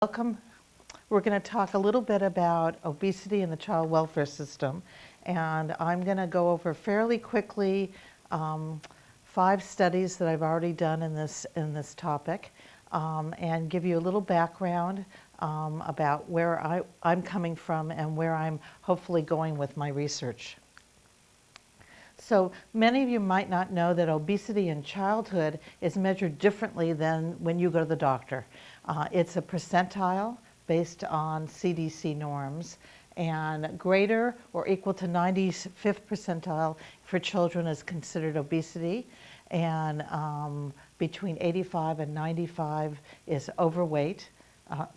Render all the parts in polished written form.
Welcome. We're going to talk a little bit about obesity in the child welfare system, and I'm going to go over fairly quickly 5 studies that I've already done in this topic, and give you a little background about where I'm coming from and where I'm hopefully going with my research. So many of you might not know that obesity in childhood is measured differently than when you go to the doctor. It's a percentile based on CDC norms, and greater or equal to 95th percentile for children is considered obesity, and between 85 and 95 is overweight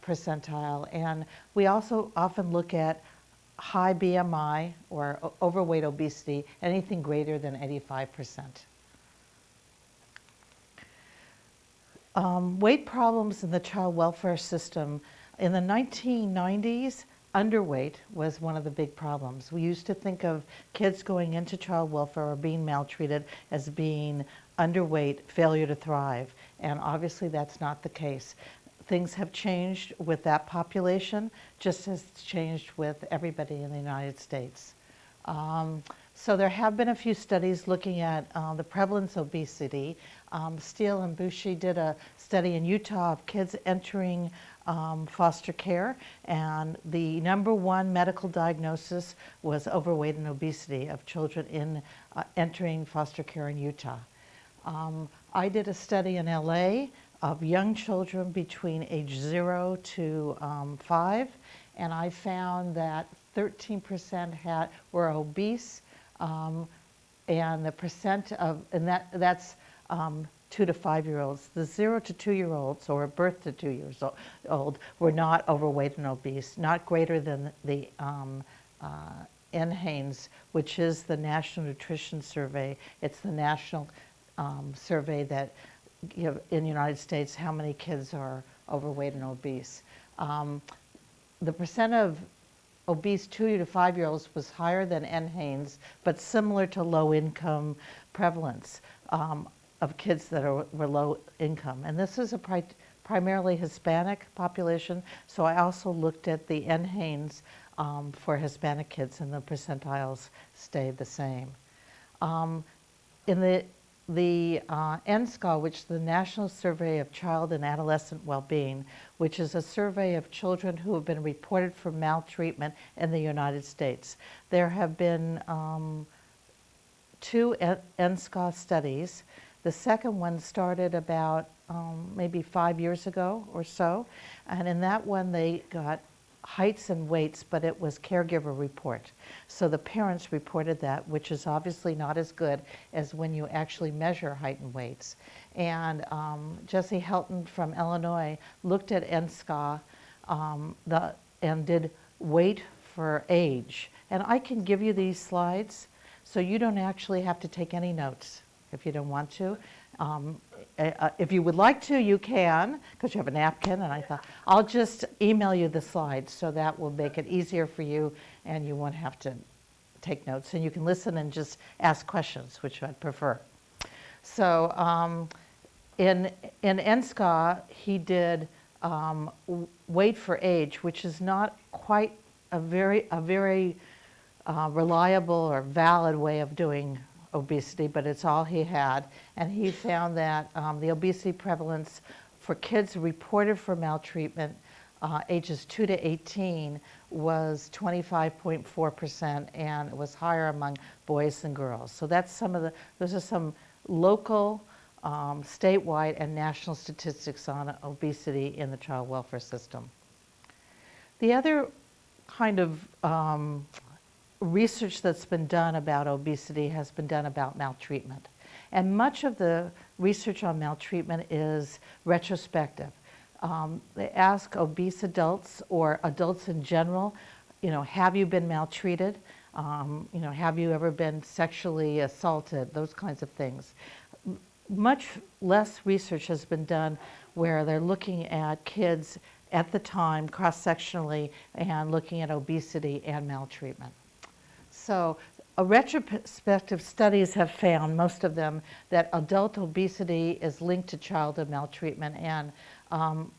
percentile. And we also often look at high BMI or overweight obesity, anything greater than 85%. Weight problems in the child welfare system. In the 1990s, underweight was one of the big problems. We used to think of kids going into child welfare or being maltreated as being underweight, failure to thrive, and obviously that's not the case. Things have changed with that population, just as it's changed with everybody in the United States. So there have been a few studies looking at the prevalence of obesity. Steele and Bushi did a study in Utah of kids entering foster care, and the #1 medical diagnosis was overweight and obesity of children in entering foster care in Utah. I did a study in LA of young children between age 0 to 5, and I found that 13% were obese, and the percent of, that's 2 to 5-year-olds. The 0 to 2-year-olds, or birth to 2 years old, were not overweight and obese, not greater than the NHANES, which is the National Nutrition Survey. It's the national survey that in the United States, how many kids are overweight and obese. The percent of obese 2 to 5-year-olds was higher than NHANES, but similar to low-income prevalence of kids that were low income. And this is a primarily Hispanic population, so I also looked at the NHANES for Hispanic kids, and the percentiles stayed the same. In the NSCA, which is the National Survey of Child and Adolescent Well-Being, which is a survey of children who have been reported for maltreatment in the United States. There have been 2 NSCA studies. The second one started about maybe 5 years ago or so, and in that one they got heights and weights, but it was caregiver report. So the parents reported that, which is obviously not as good as when you actually measure height and weights. And Jesse Helton from Illinois looked at NSCA and did weight for age. And I can give you these slides, so you don't actually have to take any notes if you don't want to. If you would like to, you can, because you have a napkin, and I thought, I'll just email you the slides, so that will make it easier for you, and you won't have to take notes, and you can listen and just ask questions, which I'd prefer. So in NSCA, he did weight for age, which is not quite a very reliable or valid way of doing obesity, but it's all he had. And he found that the obesity prevalence for kids reported for maltreatment ages 2 to 18 was 25.4%, and it was higher among boys than girls. So that's those are some local, statewide, and national statistics on obesity in the child welfare system. The other kind of research that's been done about obesity has been done about maltreatment. And much of the research on maltreatment is retrospective. They ask obese adults or adults in general, have you been maltreated? Have you ever been sexually assaulted? Those kinds of things. Much less research has been done where they're looking at kids at the time cross-sectionally and looking at obesity and maltreatment. So retrospective studies have found, most of them, that adult obesity is linked to childhood maltreatment, and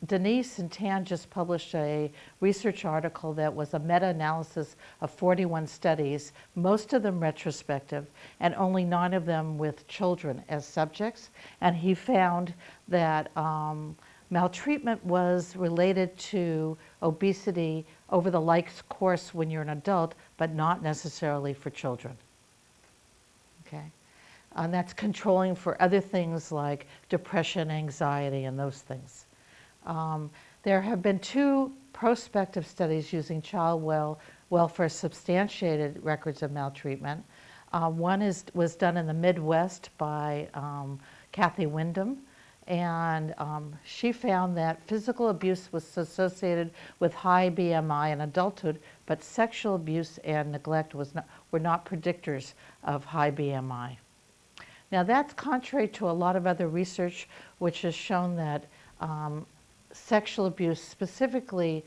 Denise and Tan just published a research article that was a meta-analysis of 41 studies, most of them retrospective, and only 9 of them with children as subjects. And he found that maltreatment was related to obesity over the life course when you're an adult, but not necessarily for children. Okay? And that's controlling for other things like depression, anxiety, and those things. There have been 2 prospective studies using child welfare substantiated records of maltreatment. One was done in the Midwest by Kathy Wyndham, and she found that physical abuse was associated with high BMI in adulthood, but sexual abuse and neglect were not predictors of high BMI. Now that's contrary to a lot of other research which has shown that sexual abuse, specifically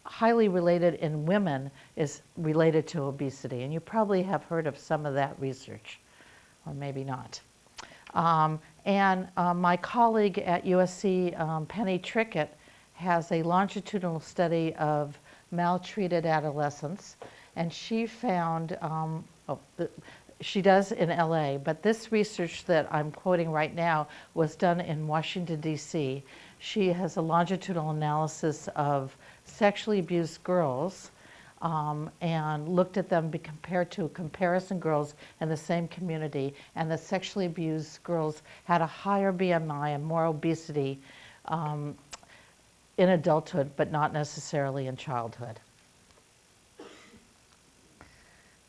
highly related in women, is related to obesity. And you probably have heard of some of that research, or maybe not. My colleague at USC, Penny Trickett, has a longitudinal study of maltreated adolescents, and she found, she does in LA, but this research that I'm quoting right now was done in Washington, D.C. She has a longitudinal analysis of sexually abused girls and looked at them compared to comparison girls in the same community, and the sexually abused girls had a higher BMI and more obesity in adulthood, but not necessarily in childhood.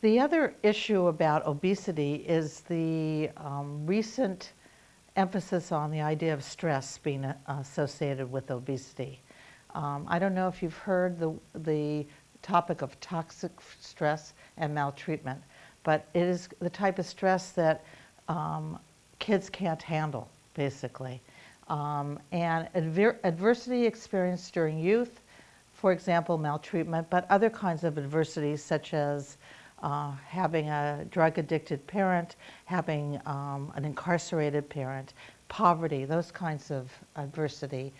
The other issue about obesity is the recent emphasis on the idea of stress being associated with obesity. I don't know if you've heard the topic of toxic stress and maltreatment, but it is the type of stress that kids can't handle, basically. And adversity experienced during youth, for example, maltreatment, but other kinds of adversities such as having a drug-addicted parent, having an incarcerated parent, poverty, those kinds of adversity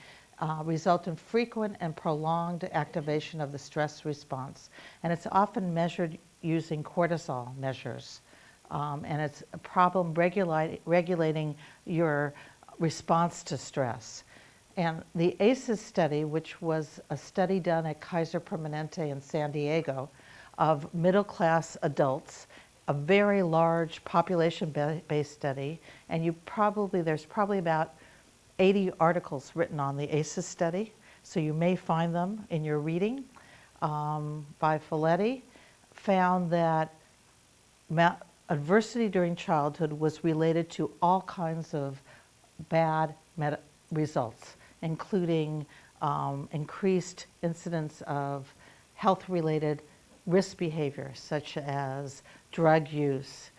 result in frequent and prolonged activation of the stress response. And it's often measured using cortisol measures. And it's a problem regulating your response to stress. And the ACEs study, which was a study done at Kaiser Permanente in San Diego, of middle-class adults, a very large population-based study, and there's probably about 80 articles written on the ACEs study, so you may find them in your reading, by Folletti, found that adversity during childhood was related to all kinds of bad results, including increased incidence of health-related risk behavior, such as drug use,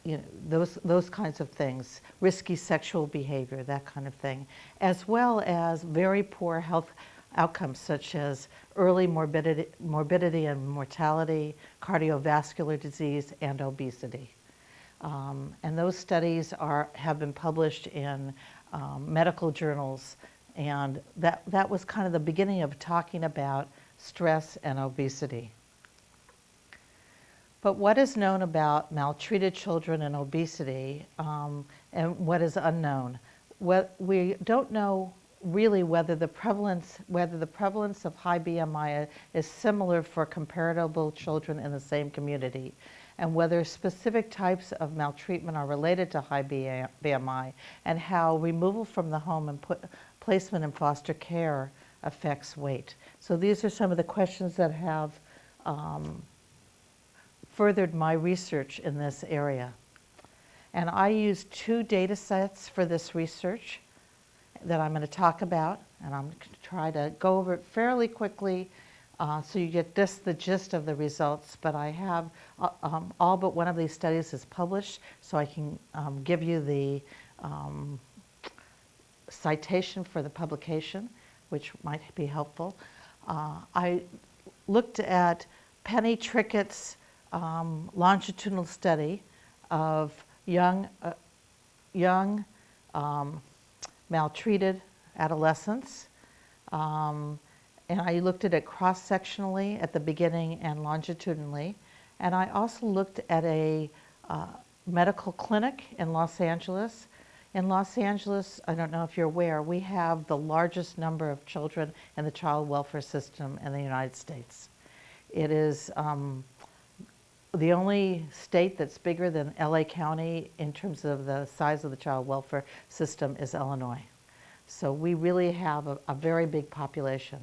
those kinds of things, risky sexual behavior, that kind of thing, as well as very poor health outcomes such as early morbidity and mortality, cardiovascular disease, and obesity. And those studies have been published in medical journals, and that was kind of the beginning of talking about stress and obesity. But what is known about maltreated children and obesity, and what is unknown? We don't know really whether the prevalence of high BMI is similar for comparable children in the same community, and whether specific types of maltreatment are related to high BMI, and how removal from the home and placement in foster care affects weight. So these are some of the questions that have furthered my research in this area. And I used 2 data sets for this research that I'm going to talk about, and I'm going to try to go over it fairly quickly so you get the gist of the results. But I have all but one of these studies is published, so I can give you the citation for the publication, which might be helpful. I looked at Penny Trickett's longitudinal study of young maltreated adolescents. And I looked at it cross-sectionally at the beginning and longitudinally. And I also looked at a medical clinic in Los Angeles. In Los Angeles, I don't know if you're aware, we have the largest number of children in the child welfare system in the United States. It is the only state that's bigger than LA County in terms of the size of the child welfare system is Illinois. So we really have a very big population.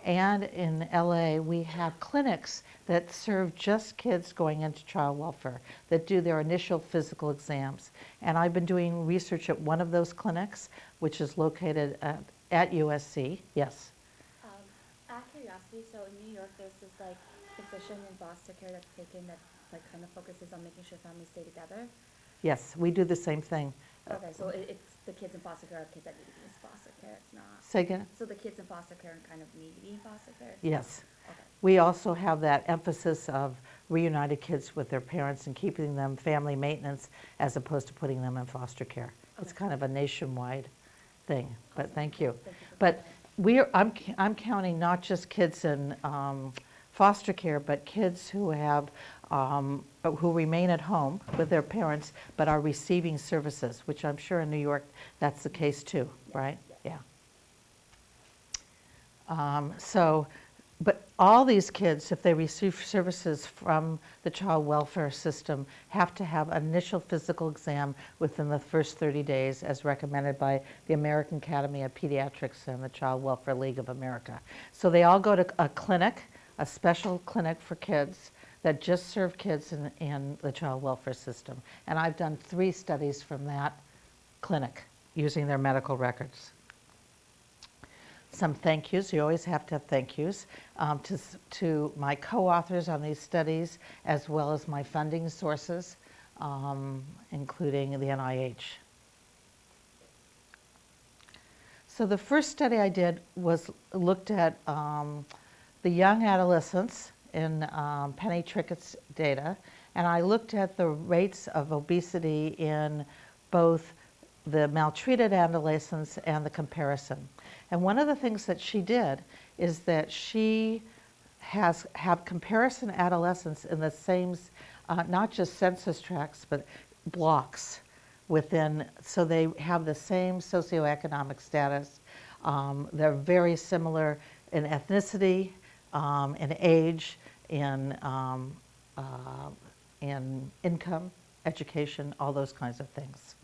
And in LA, we have clinics that serve just kids going into child welfare, that do their initial physical exams. And I've been doing research at one of those clinics, which is located at USC. Yes? Out of curiosity, so in New York, there's this like position in foster care that's taken that like kind of focuses on making sure families stay together. Yes, we do the same thing. Okay, so it's the kids in foster care are kids that need to be in foster care. It's not. Say again? So the kids in foster care kind of need to be in foster care? Yes. Okay. We also have that emphasis of reunited kids with their parents and keeping them family maintenance as opposed to putting them in foster care. Okay. It's kind of a nationwide thing, but awesome. Thank you. But I'm counting not just kids in foster care, but kids who have who remain at home with their parents but are receiving services, which I'm sure in New York that's the case too, right? Yeah. But all these kids, if they receive services from the child welfare system, have to have an initial physical exam within the first 30 days as recommended by the American Academy of Pediatrics and the Child Welfare League of America. So they all go to a clinic, a special clinic for kids that just serve kids in the child welfare system. And I've done 3 studies from that clinic using their medical records. Some thank yous. You always have to have thank yous to my co-authors on these studies, as well as my funding sources, including the NIH. So the first study I did was looked at the young adolescents in Penny Trickett's data, and I looked at the rates of obesity in both the maltreated adolescents and the comparison. And one of the things that she did is that she have comparison adolescents in the same, not just census tracts, but blocks within, so they have the same socioeconomic status. They're very similar in ethnicity, in age, in income, education, all those kinds of things.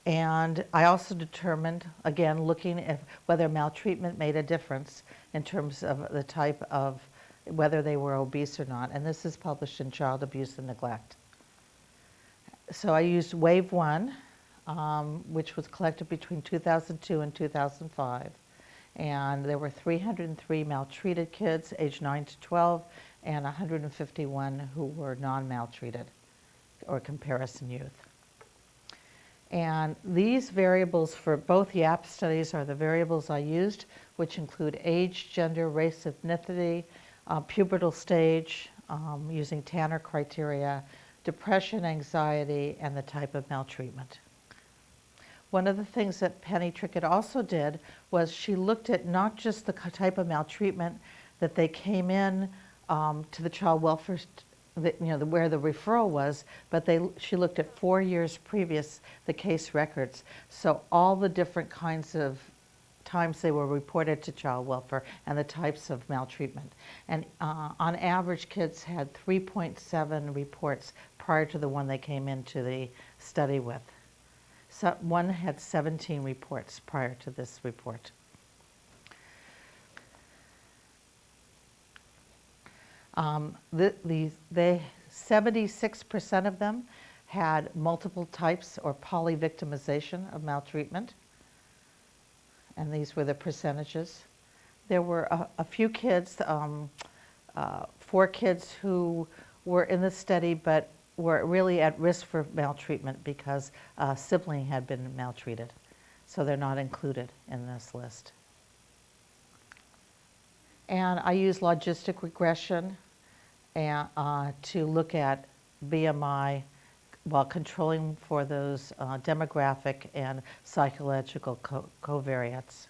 And I also determined, again, looking at whether maltreatment made a difference in terms of the type of, whether they were obese or not. And this is published in Child Abuse and Neglect. So I used Wave 1, which was collected between 2002 and 2005. And there were 303 maltreated kids aged 9 to 12 and 151 who were non-maltreated or comparison youth. And these variables for both YAP studies are the variables I used, which include age, gender, race, ethnicity, pubertal stage, using Tanner criteria, depression, anxiety, and the type of maltreatment. One of the things that Penny Trickett also did was she looked at not just the type of maltreatment that they came in to the child welfare where the referral was, but she looked at 4 years previous, the case records. So all the different kinds of times they were reported to child welfare and the types of maltreatment. And on average, kids had 3.7 reports prior to the one they came into the study with. So one had 17 reports prior to this report. The 76% of them had multiple types or polyvictimization of maltreatment, and these were the percentages. There were a few kids, 4 kids who were in the study but were really at risk for maltreatment because a sibling had been maltreated, so they're not included in this list. And I use logistic regression and, to look at BMI while controlling for those demographic and psychological covariates.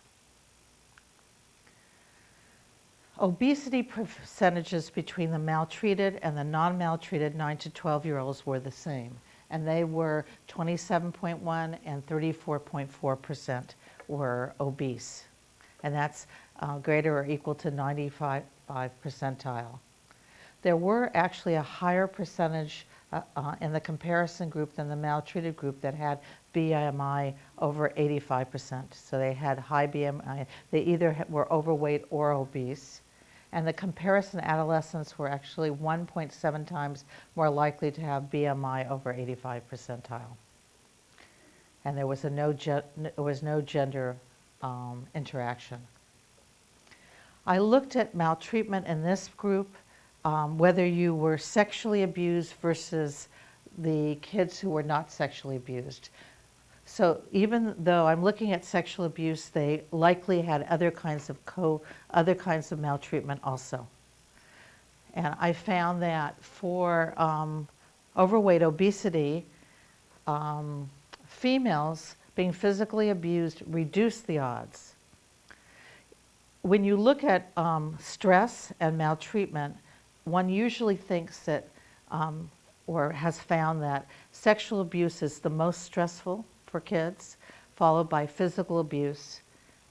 Obesity percentages between the maltreated and the non-maltreated 9 to 12-year-olds were the same, and they were 27.1 and 34.4% were obese, and that's greater or equal to 95 percentile. There were actually a higher percentage in the comparison group than the maltreated group that had BMI over 85%. So they had high BMI. They either were overweight or obese. And the comparison adolescents were actually 1.7 times more likely to have BMI over 85 percentile. And there was no gender interaction. I looked at maltreatment in this group, whether you were sexually abused versus the kids who were not sexually abused. So even though I'm looking at sexual abuse, they likely had other kinds of maltreatment also. And I found that for overweight obesity, females being physically abused reduced the odds. When you look at stress and maltreatment, one usually thinks that, or has found that sexual abuse is the most stressful for kids, followed by physical abuse,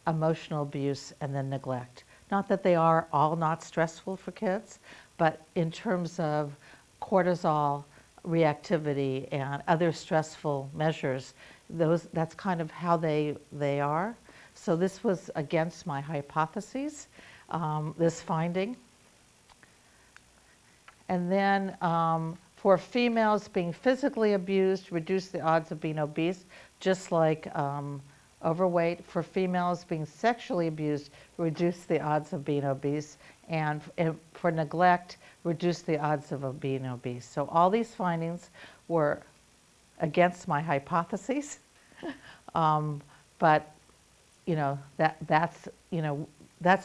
emotional abuse, and then neglect. Not that they are all not stressful for kids, but in terms of cortisol reactivity and other stressful measures, that's kind of how they are. So this was against my hypotheses, this finding. And then for females being physically abused, reduced the odds of being obese, just like overweight. For females being sexually abused, reduced the odds of being obese. And for neglect, reduced the odds of being obese. So all these findings were against my hypotheses. But that's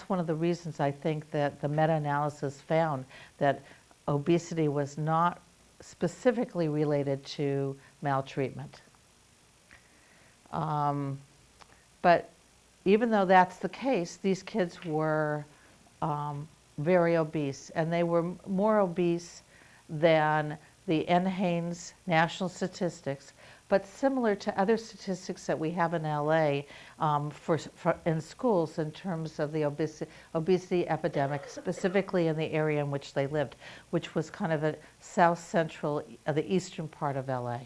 one of the reasons I think that the meta-analysis found that obesity was not specifically related to maltreatment. But even though that's the case, these kids were very obese, and they were more obese than the NHANES national statistics, but similar to other statistics that we have in LA in schools in terms of the obesity epidemic, specifically in the area in which they lived, which was kind of a south central, the eastern part of LA.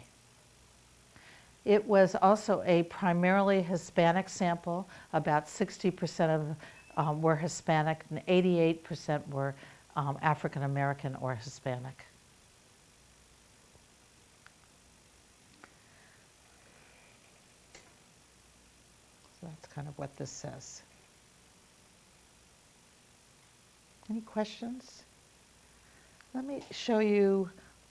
It was also a primarily Hispanic sample. About 60% of were Hispanic and 88% were African American or Hispanic. So that's kind of what this says. Any questions? Let me show you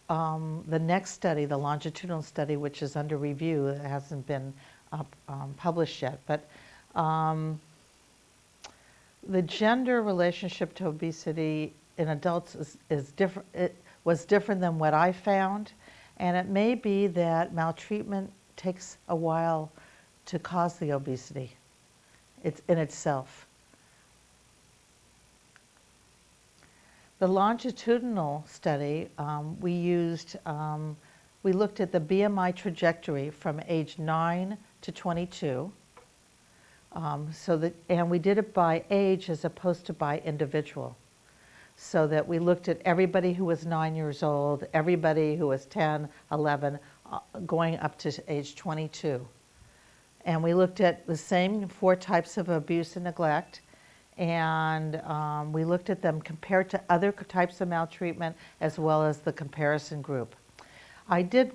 the next study, the longitudinal study, which is under review. It hasn't been published yet, but the gender relationship to obesity in adults is different. It was different than what I found, and it may be that maltreatment takes a while to cause the obesity. It's in itself. The longitudinal study, we looked at the BMI trajectory from age 9 to 22. And we did it by age as opposed to by individual. So that we looked at everybody who was 9 years old, everybody who was 10, 11, going up to age 22. And we looked at the same 4 types of abuse and neglect, and we looked at them compared to other types of maltreatment as well as the comparison group. I did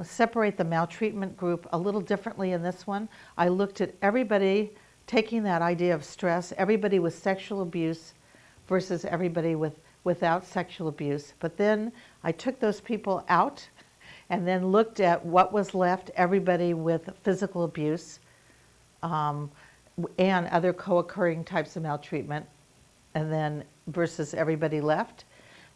separate the maltreatment group a little differently in this one. I looked at everybody taking that idea of stress, everybody with sexual abuse versus everybody without sexual abuse. But then I took those people out and then looked at what was left, everybody with physical abuse and other co-occurring types of maltreatment, and then versus everybody left.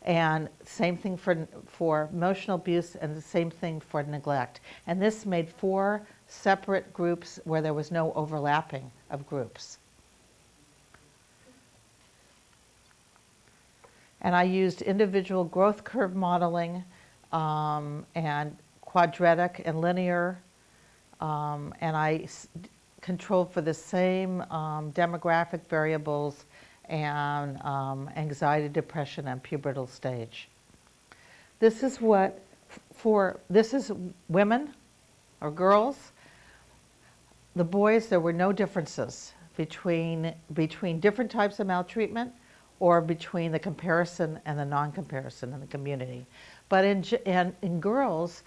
And same thing for emotional abuse, and the same thing for neglect. And this made 4 separate groups where there was no overlapping of groups. And I used individual growth curve modeling and quadratic and linear, and I controlled for the same demographic variables and anxiety, depression, and pubertal stage. This is this is women or girls. The boys, there were no differences between different types of maltreatment or between the comparison and the non-comparison in the community. But in girls,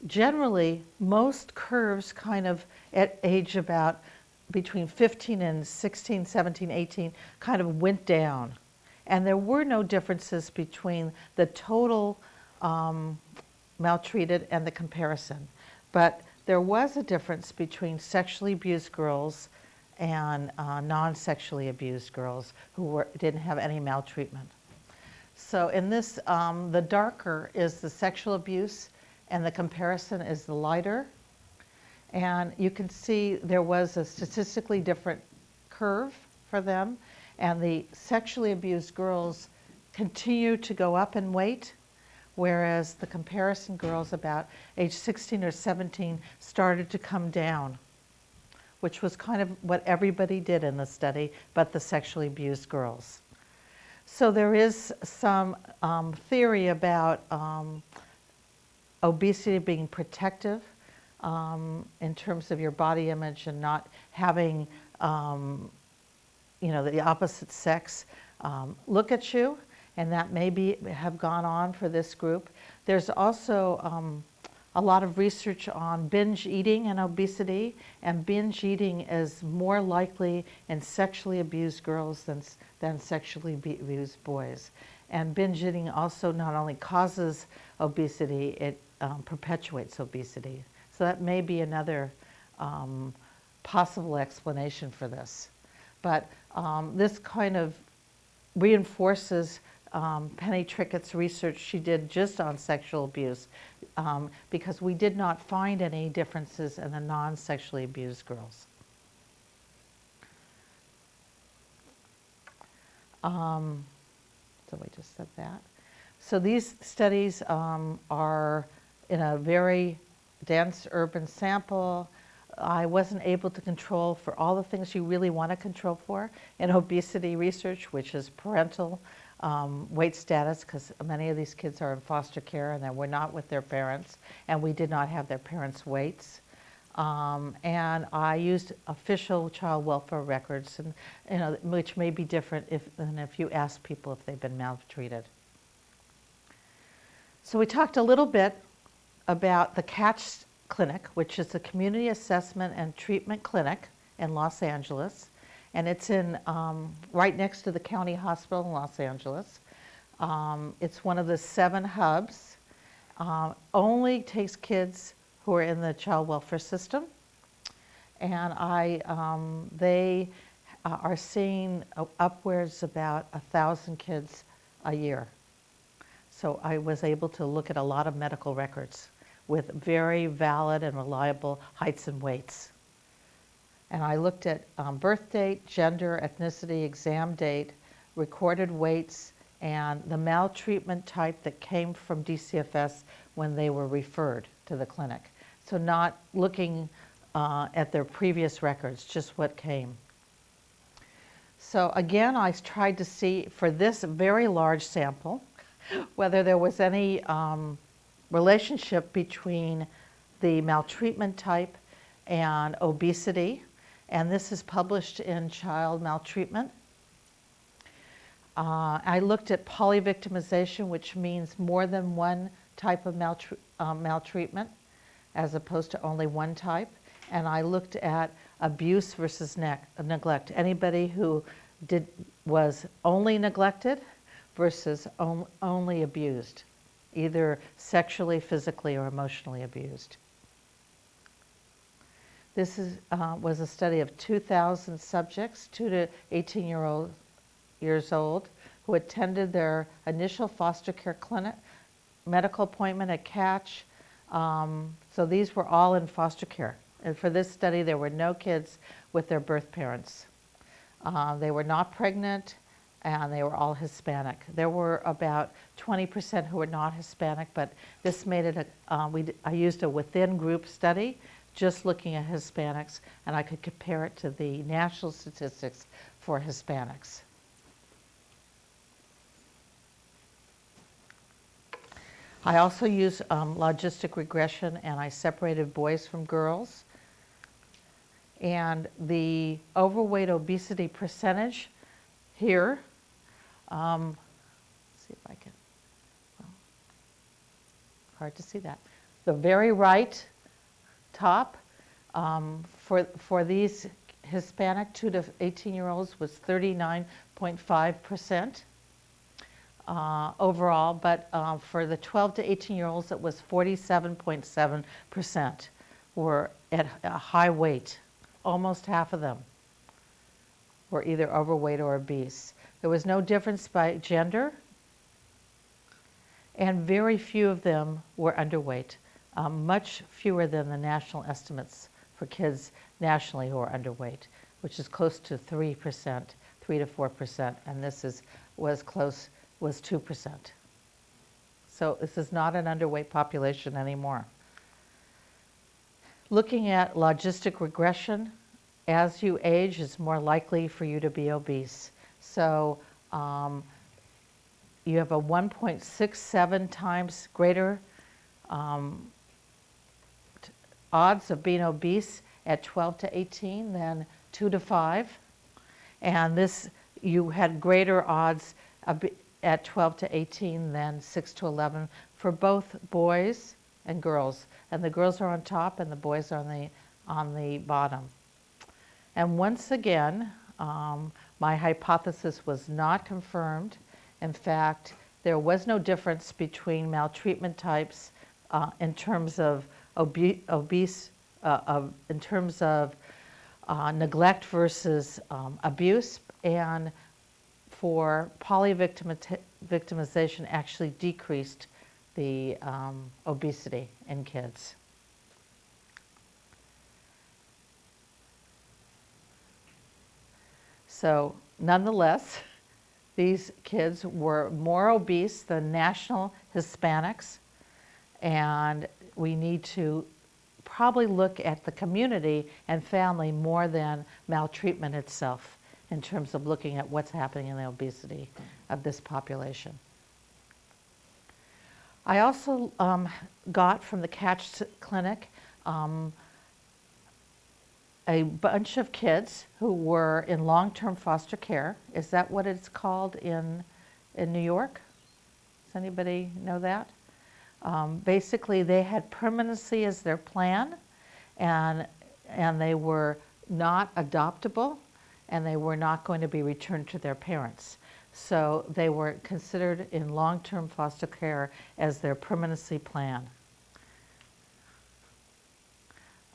generally, most curves kind of at age about between 15 and 16, 17, 18 kind of went down. And there were no differences between the total maltreated and the comparison. But there was a difference between sexually abused girls and non-sexually abused girls who didn't have any maltreatment. So in this, the darker is the sexual abuse and the comparison is the lighter. And you can see there was a statistically different curve for them. And the sexually abused girls continue to go up in weight, whereas the comparison girls about age 16 or 17 started to come down, which was kind of what everybody did in the study, but the sexually abused girls. So there is some theory about obesity being protective in terms of your body image and not having, the opposite sex look at you, and that may have gone on for this group. There's also a lot of research on binge eating and obesity, and binge eating is more likely in sexually abused girls than sexually abused boys. And binge eating also not only causes obesity, it perpetuates obesity. So that may be another possible explanation for this. But this kind of reinforces Penny Trickett's research she did just on sexual abuse, because we did not find any differences in the non-sexually abused girls. So we just said that. So these studies are in a very dense urban sample. I wasn't able to control for all the things you really want to control for in obesity research, which is parental weight status, because many of these kids are in foster care and they were not with their parents, and we did not have their parents' weights. And I used official child welfare records, and which may be different than if you ask people if they've been maltreated. So we talked a little bit about the CATCH clinic, which is a community assessment and treatment clinic in Los Angeles. And it's in right next to the county hospital in Los Angeles. It's one of the 7 hubs. Only takes kids who are in the child welfare system. And they are seeing upwards about 1,000 kids a year. So I was able to look at a lot of medical records with very valid and reliable heights and weights. And I looked at birth date, gender, ethnicity, exam date, recorded weights, and the maltreatment type that came from DCFS when they were referred to the clinic. So not looking at their previous records, just what came. So again, I tried to see for this very large sample whether there was any relationship between the maltreatment type and obesity. And this is published in Child Maltreatment. I looked at polyvictimization, which means more than one type of maltreatment, as opposed to only one type. And I looked at abuse versus neglect. Anybody who was only neglected versus only abused, either sexually, physically, or emotionally abused. This was a study of 2,000 subjects, 2 to 18 years old, who attended their initial foster care clinic, medical appointment at Catch. So these were all in foster care. And for this study, there were no kids with their birth parents. They were not pregnant, and they were all Hispanic. There were about 20% who were not Hispanic, but this made it I used a within group study, just looking at Hispanics, and I could compare it to the national statistics for Hispanics. I also used logistic regression, and I separated boys from girls. And the overweight obesity percentage here, let's see if I can, well, hard to see that. The very right top for these Hispanic 2 to 18-year-olds was 39.5% overall, but for the 12 to 18-year-olds it was 47.7% were at a high weight. Almost half of them were either overweight or obese. There was no difference by gender, and very few of them were underweight, much fewer than the national estimates for kids nationally who are underweight, which is close to 3%, 3 to 4%, and this was 2%. So this is not an underweight population anymore. Looking at logistic regression, as you age, it's more likely for you to be obese. So you have a 1.67 times greater odds of being obese at 12 to 18 than 2 to 5. And this, you had greater odds at 12 to 18 than 6 to 11 for both boys and girls. And the girls are on top and the boys are on the bottom. And once again, my hypothesis was not confirmed. In fact, there was no difference between maltreatment types in terms of in terms of neglect versus abuse, and for polywictimization actually decreased the obesity in kids. So nonetheless, these kids were more obese than national Hispanics, and we need to probably look at the community and family more than maltreatment itself in terms of looking at what's happening in the obesity of this population. I also got from the Catch Clinic a bunch of kids who were in long-term foster care. Is that what it's called in New York? Does anybody know that? Basically, they had permanency as their plan, and they were not adoptable, and they were not going to be returned to their parents. So they were considered in long-term foster care as their permanency plan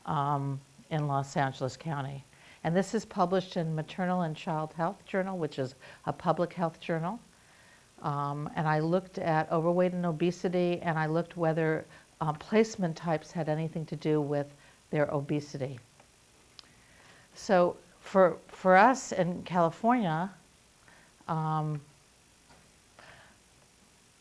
in Los Angeles County. And this is published in Maternal and Child Health Journal, which is a public health journal. And I looked at overweight and obesity, and I looked whether placement types had anything to do with their obesity. So for us in California,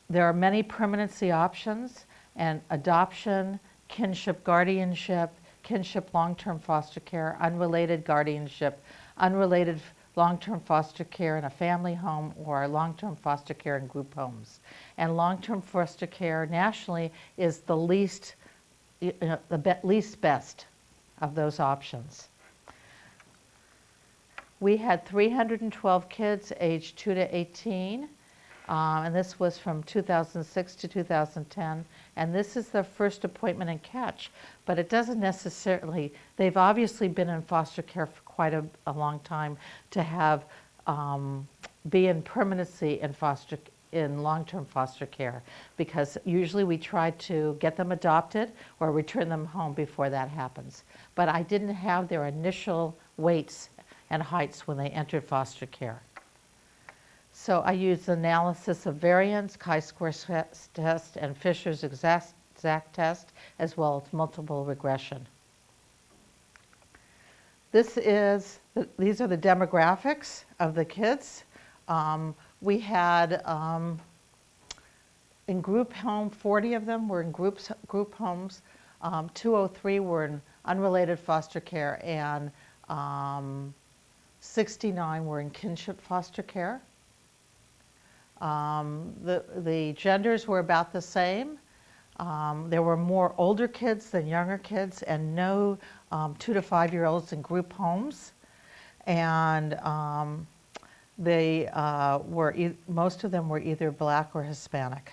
there are many permanency options, and adoption, kinship guardianship, kinship long-term foster care, unrelated guardianship, unrelated long-term foster care in a family home, or long-term foster care in group homes. And long-term foster care nationally is the least best of those options. We had 312 kids aged 2 to 18, and this was from 2006 to 2010. And this is their first appointment in Catch, but it doesn't necessarily, they've obviously been in foster care for quite a long time to have, be in permanency in long-term foster care, because usually we try to get them adopted or return them home before that happens. But I didn't have their initial weights and heights when they entered foster care. So I used analysis of variance, chi-square test, and Fisher's exact test, as well as multiple regression. These are the demographics of the kids. We had in group home, 40 of them were in group homes. 203 were in unrelated foster care, and 69 were in kinship foster care. The genders were about the same. There were more older kids than younger kids, and no 2 to 5 year olds in group homes. And they most of them were either Black or Hispanic.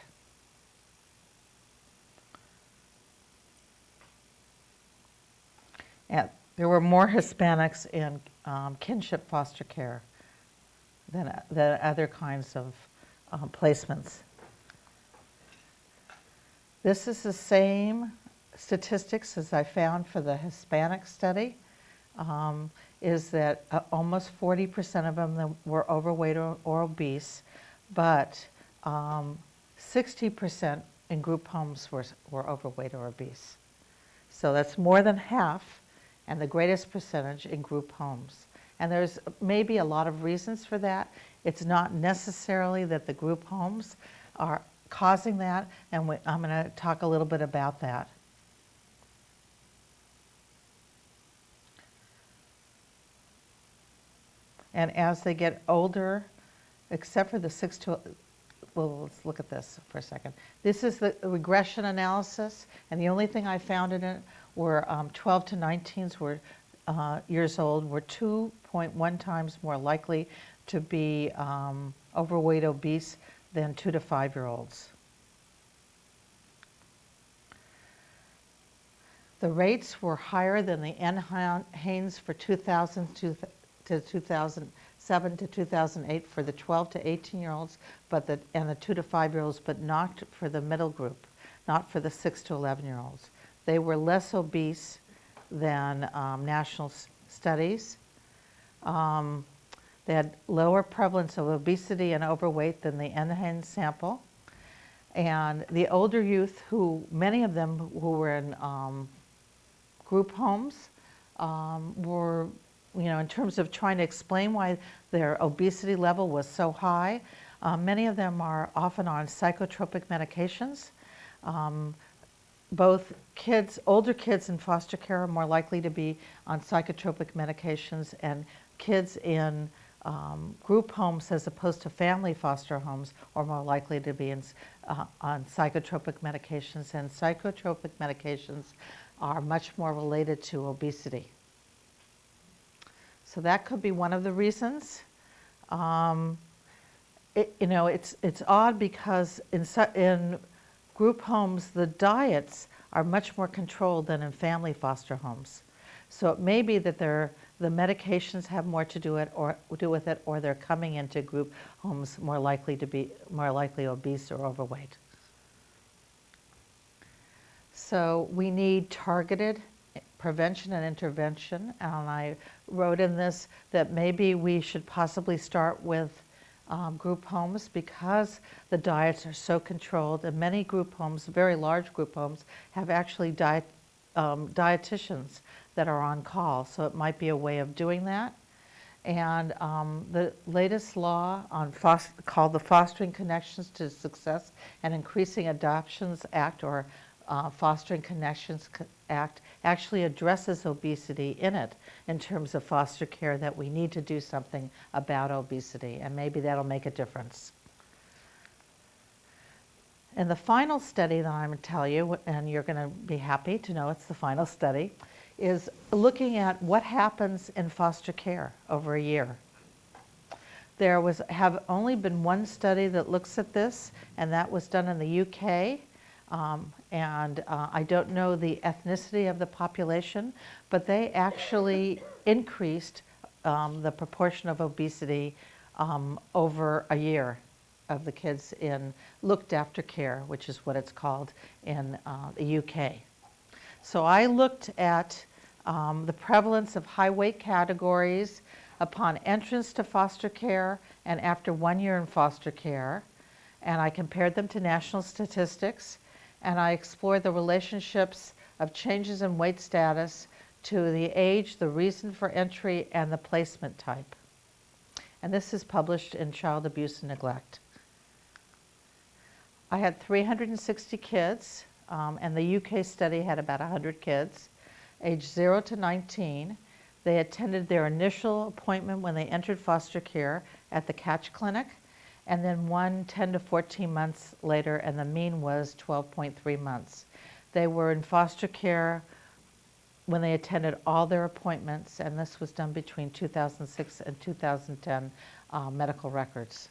And there were more Hispanics in kinship foster care than other kinds of placements. This is the same statistics as I found for the Hispanic study, is that almost 40% of them were overweight or obese, but 60% in group homes were overweight or obese. So that's more than half, and the greatest percentage in group homes. And there's maybe a lot of reasons for that. It's not necessarily that the group homes are causing that, and I'm going to talk a little bit about that. And as they get older, except for the well, let's look at this for a second. This is the regression analysis, and the only thing I found in it were 12 to 19s years old were 2.1 times more likely to be overweight, obese than 2 to 5 year olds. The rates were higher than the NHANES for 2000 to 2007 to 2008 for the 12 to 18 year olds, and the 2 to 5 year olds, but not for the middle group, not for the 6 to 11 year olds. They were less obese than national studies. They had lower prevalence of obesity and overweight than the NHANES sample. And the older youth, many of them who were in group homes, were, in terms of trying to explain why their obesity level was so high, many of them are often on psychotropic medications. Both older kids in foster care are more likely to be on psychotropic medications, and kids in group homes as opposed to family foster homes are more likely to be on psychotropic medications, and psychotropic medications are much more related to obesity. So that could be one of the reasons. It's odd because in group homes, the diets are much more controlled than in family foster homes. So it may be that the medications have more to do with it, or they're coming into group homes more likely obese or overweight. So we need targeted prevention and intervention, and I wrote in this that maybe we should possibly start with group homes because the diets are so controlled, and many group homes, very large group homes, have actually dietitians that are on call, so it might be a way of doing that. And the latest law called the Fostering Connections to Success and Increasing Adoptions Act, or Fostering Connections Act, actually addresses obesity in terms of foster care, that we need to do something about obesity, and maybe that'll make a difference. And the final study that I'm going to tell you, and you're going to be happy to know it's the final study, is looking at what happens in foster care over a year. There have only been one study that looks at this, and that was done in the UK. I don't know the ethnicity of the population, but they actually increased the proportion of obesity over a year of the kids in looked after care, which is what it's called in the UK. So I looked at the prevalence of high weight categories, upon entrance to foster care and after 1 year in foster care, and I compared them to national statistics, and I explored the relationships of changes in weight status to the age, the reason for entry, and the placement type. And this is published in Child Abuse and Neglect. I had 360 kids, and the UK study had about 100 kids, age 0 to 19. They attended their initial appointment when they entered foster care at the Catch Clinic, and then one 10 to 14 months later, and the mean was 12.3 months. They were in foster care when they attended all their appointments, and this was done between 2006 and 2010 medical records.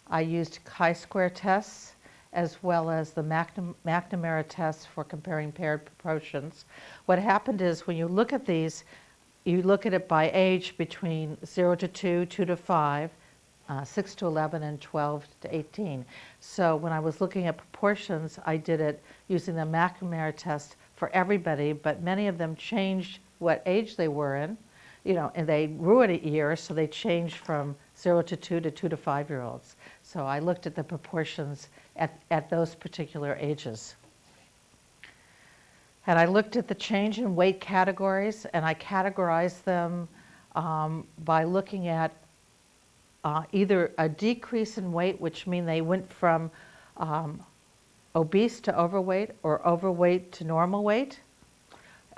I used chi-square tests as well as the McNamara test for comparing paired proportions. What happened is when you look at these, you look at it by age between 0 to 2, 2 to 5, 6 to 11, and 12 to 18. So when I was looking at proportions, I did it using the McNamara test for everybody, but many of them changed what age they were in, and they grew in a year, so they changed from 0 to 2 to 2 to 5-year-olds. So I looked at the proportions at those particular ages. And I looked at the change in weight categories, and I categorized them by looking at either a decrease in weight, which means they went from obese to overweight or overweight to normal weight,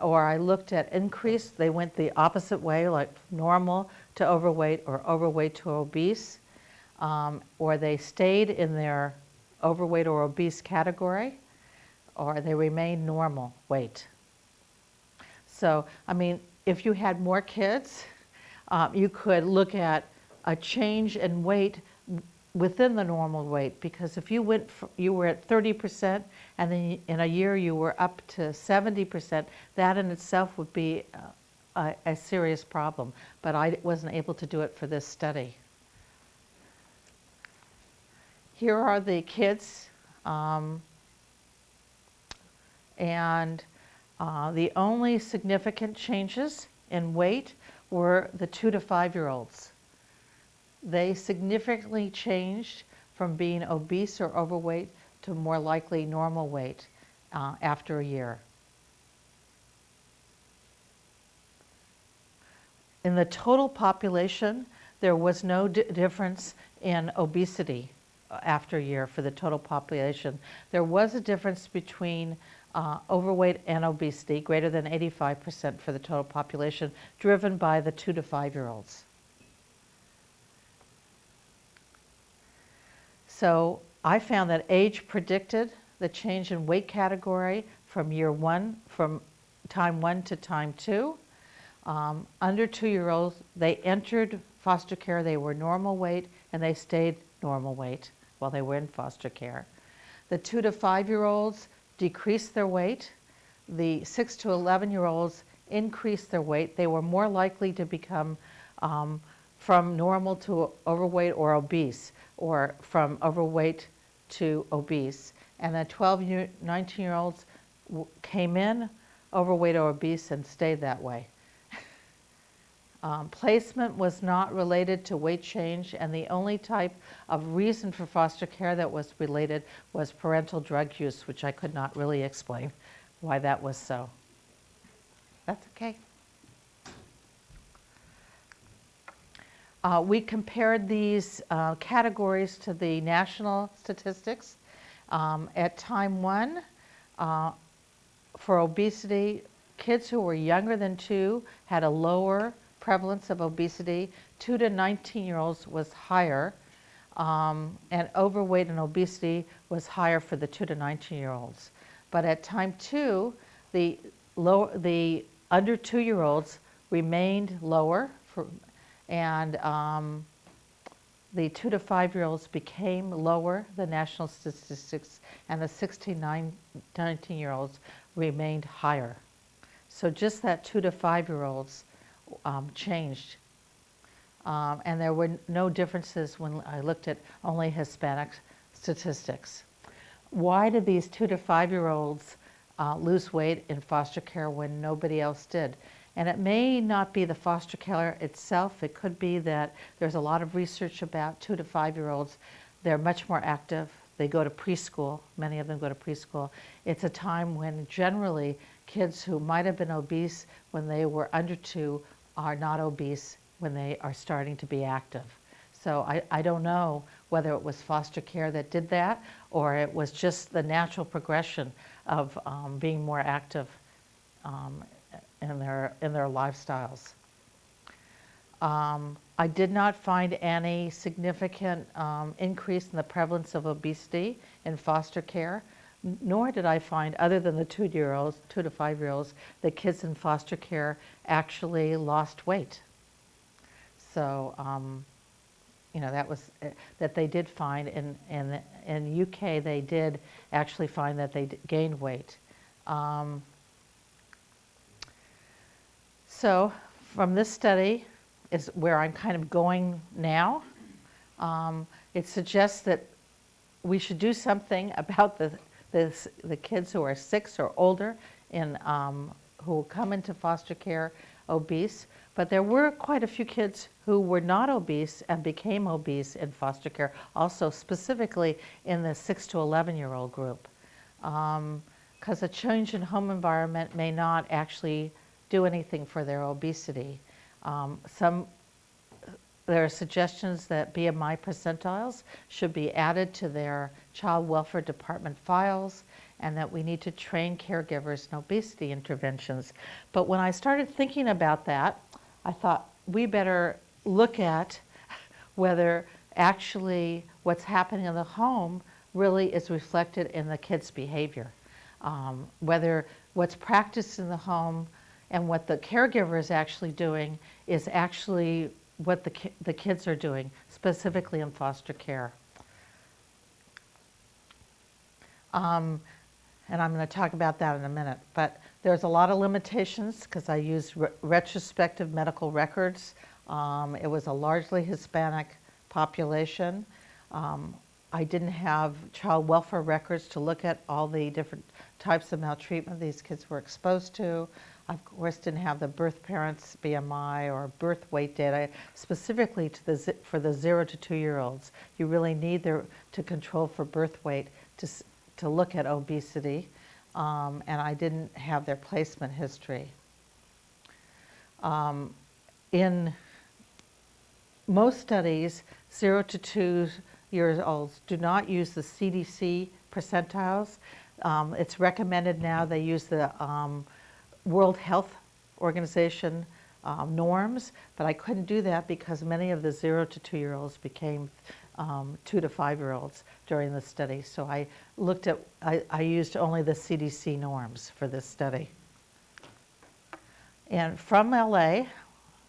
or I looked at increase, they went the opposite way, like normal to overweight or overweight to obese, or they stayed in their overweight or obese category, or they remained normal weight. So, I mean, if you had more kids, you could look at a change in weight within the normal weight, because if you were at 30% and then in a year you were up to 70%, that in itself would be a serious problem. But I wasn't able to do it for this study. Here are the kids, and the only significant changes in weight were the 2 to 5-year-olds. They significantly changed from being obese or overweight to more likely normal weight after a year. In the total population, there was no difference in obesity after a year for the total population. There was a difference between overweight and obesity, greater than 85% for the total population, driven by the 2 to 5-year-olds. So I found that age predicted the change in weight category from year 1, from time 1 to time 2. Under 2-year-olds, they entered foster care, they were normal weight, and they stayed normal weight while they were in foster care. The 2 to 5-year-olds decreased their weight. The 6 to 11-year-olds increased their weight. They were more likely to become from normal to overweight or obese, or from overweight to obese. And the 19-year-olds came in overweight or obese and stayed that way. Placement was not related to weight change, and the only type of reason for foster care that was related was parental drug use, which I could not really explain why that was so. That's okay. We compared these categories to the national statistics. At time 1, for obesity, kids who were younger than 2 had a lower prevalence of obesity. 2 to 19-year-olds was higher, and overweight and obesity was higher for the 2 to 19-year-olds. But at time 2, the under 2-year-olds remained lower, and the 2 to 5-year-olds became lower than national statistics, and the 16 to 19-year-olds remained higher. So just that 2 to 5-year-olds changed. And there were no differences when I looked at only Hispanic statistics. Why did these 2 to 5-year-olds lose weight in foster care when nobody else did? And it may not be the foster care itself. It could be that there's a lot of research about 2 to 5-year-olds. They're much more active. They go to preschool. Many of them go to preschool. It's a time when generally kids who might have been obese when they were under 2 are not obese when they are starting to be active. So I don't know whether it was foster care that did that or it was just the natural progression of being more active in their lifestyles. I did not find any significant increase in the prevalence of obesity in foster care, nor did I find, other than the 2 to 5-year-olds, that kids in foster care actually lost weight. So, that was that they did find in UK. They did actually find that they gained weight. So, from this study is where I'm kind of going now. It suggests that we should do something about the kids who are 6 or older who come into foster care obese. But there were quite a few kids who were not obese and became obese in foster care, also specifically in the 6 to 11-year-old group. Because a change in home environment may not actually do anything for their obesity. There are suggestions that BMI percentiles should be added to their child welfare department files, and that we need to train caregivers in obesity interventions. But when I started thinking about that, I thought we better look at whether actually what's happening in the home really is reflected in the kids' behavior. Whether what's practiced in the home and what the caregiver is actually doing is actually what the kids are doing, specifically in foster care. And I'm going to talk about that in a minute. But there's a lot of limitations because I used retrospective medical records. It was a largely Hispanic population. I didn't have child welfare records to look at all the different types of maltreatment these kids were exposed to. Of course, didn't have the birth parents' BMI or birth weight data specifically for the 0 to 2-year-olds. You really need to control for birth weight to look at obesity, and I didn't have their placement history. In most studies, 0 to 2-year-olds do not use the CDC percentiles. It's recommended now they use the World Health Organization norms, but I couldn't do that because many of the 0 to 2-year-olds became 2 to 5-year-olds during the study. So I used only the CDC norms for this study. And from LA,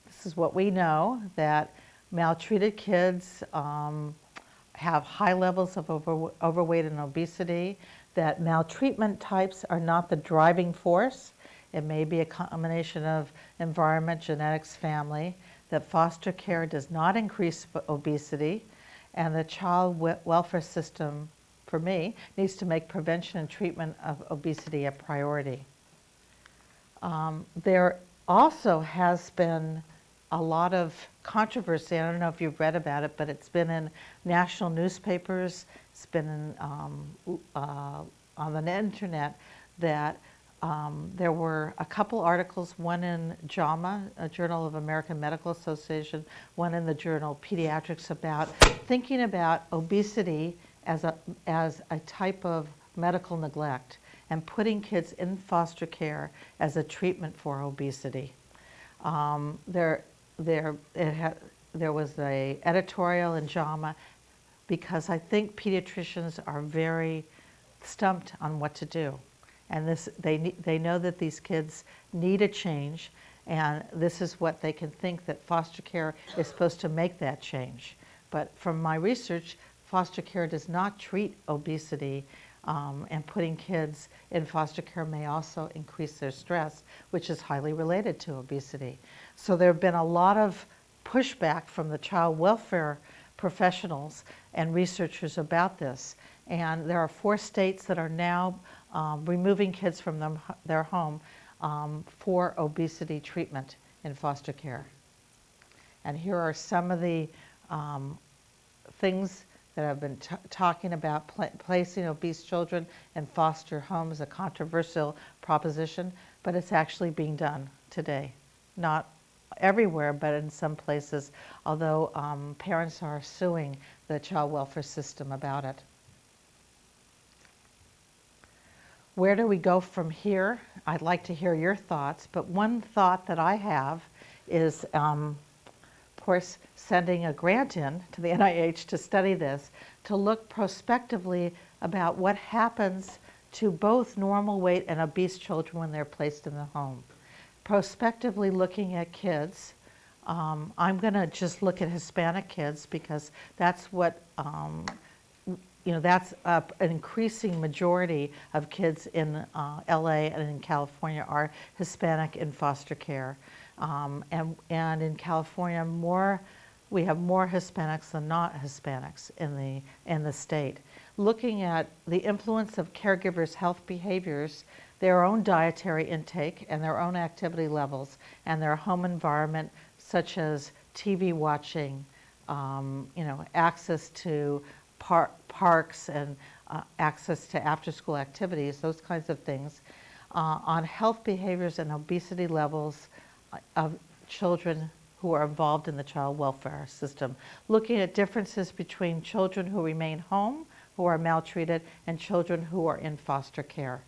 this is what we know, that maltreated kids have high levels of overweight and obesity, that maltreatment types are not the driving force. It may be a combination of environment, genetics, family, that foster care does not increase obesity, and the child welfare system, for me, needs to make prevention and treatment of obesity a priority. There also has been a lot of controversy. I don't know if you've read about it, but it's been in national newspapers. It's been in, on the internet that there were a couple articles, one in JAMA, a Journal of American Medical Association, one in the journal Pediatrics, about thinking about obesity as a type of medical neglect and putting kids in foster care as a treatment for obesity. There was an editorial in JAMA because I think pediatricians are very stumped on what to do. And they know that these kids need a change, and this is what they can think, that foster care is supposed to make that change. But from my research, foster care does not treat obesity, and putting kids in foster care may also increase their stress, which is highly related to obesity. So there have been a lot of pushback from the child welfare professionals and researchers about this. And there are 4 states that are now removing kids from their home for obesity treatment in foster care. And here are some of the things that I've been talking about, placing obese children in foster homes, a controversial proposition, but it's actually being done today. Not everywhere, but in some places, although parents are suing the child welfare system about it. Where do we go from here? I'd like to hear your thoughts, but one thought that I have is, of course, sending a grant in to the NIH to study this, to look prospectively about what happens to both normal weight and obese children when they're placed in the home. Prospectively looking at kids, I'm going to just look at Hispanic kids because that's what that's an increasing majority of kids in LA and in California are Hispanic in foster care. And in California, we have more Hispanics than not Hispanics in the state. Looking at the influence of caregivers' health behaviors, their own dietary intake and their own activity levels and their home environment, such as TV watching, access to parks and access to after-school activities, those kinds of things, on health behaviors and obesity levels of children who are involved in the child welfare system. Looking at differences between children who remain home, who are maltreated, and children who are in foster care.